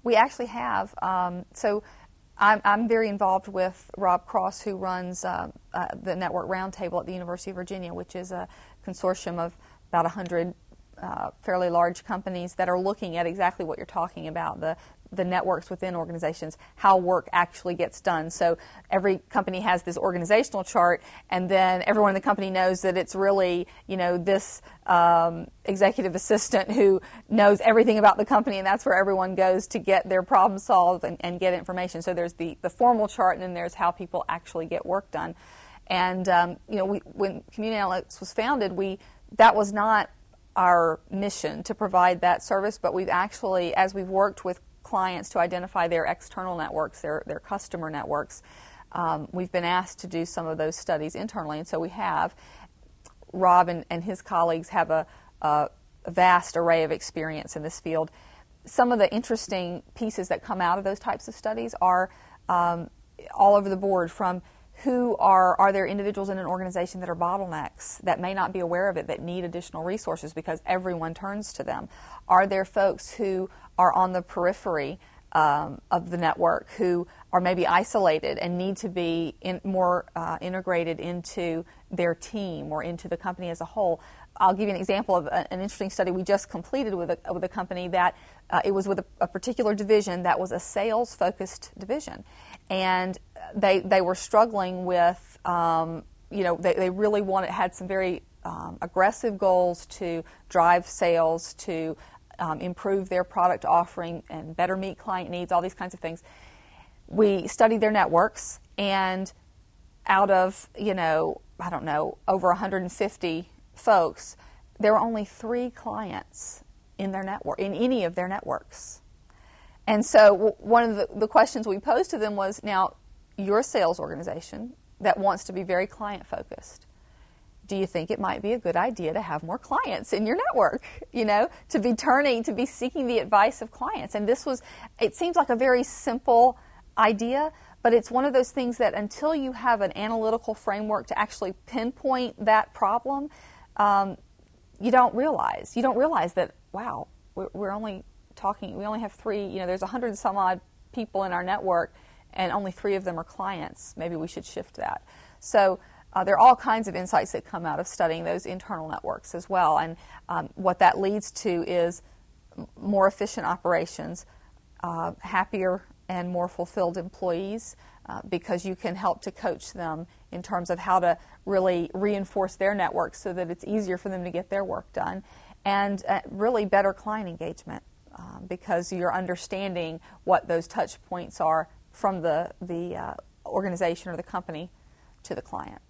We actually have. So I'm very involved with Rob Cross, who runs the Network Roundtable at the University of Virginia, which is a consortium of about 100 fairly large companies that are looking at exactly what you're talking about, the networks within organizations, how work actually gets done. So every company has this organizational chart, and then everyone in the company knows that it's really, this executive assistant who knows everything about the company, and that's where everyone goes to get their problem solved and get information. So there's the formal chart, and then there's how people actually get work done. And when Community Analytics was founded, that was not our mission to provide that service, but we've actually, as we've worked with clients to identify their external networks, their customer networks, we've been asked to do some of those studies internally, and so we have. Rob and his colleagues have a vast array of experience in this field. Some of the interesting pieces that come out of those types of studies are all over the board, from are there individuals in an organization that are bottlenecks, that may not be aware of it, that need additional resources because everyone turns to them? Are there folks who are on the periphery of the network, who are maybe isolated and need to be more integrated into their team or into the company as a whole? I'll give you an example of an interesting study we just completed with a company that it was with a particular division that was a sales-focused division, and they were struggling with, they really had some very aggressive goals to drive sales, to improve their product offering and better meet client needs, all these kinds of things. We studied their networks, and out of, over 150 folks, there were only 3 clients in their network, in any of their networks. And so one of the questions we posed to them was, now, you're a sales organization that wants to be very client-focused. Do you think it might be a good idea to have more clients in your network, to be seeking the advice of clients? And it seems like a very simple idea, but it's one of those things that until you have an analytical framework to actually pinpoint that problem, you don't realize that, wow, we only have 3, there's 100 and some odd people in our network, and only 3 of them are clients. Maybe we should shift that. So there are all kinds of insights that come out of studying those internal networks as well, and what that leads to is more efficient operations, happier and more fulfilled employees, because you can help to coach them in terms of how to really reinforce their network so that it's easier for them to get their work done, and really better client engagement, because you're understanding what those touch points are from the organization or the company to the client.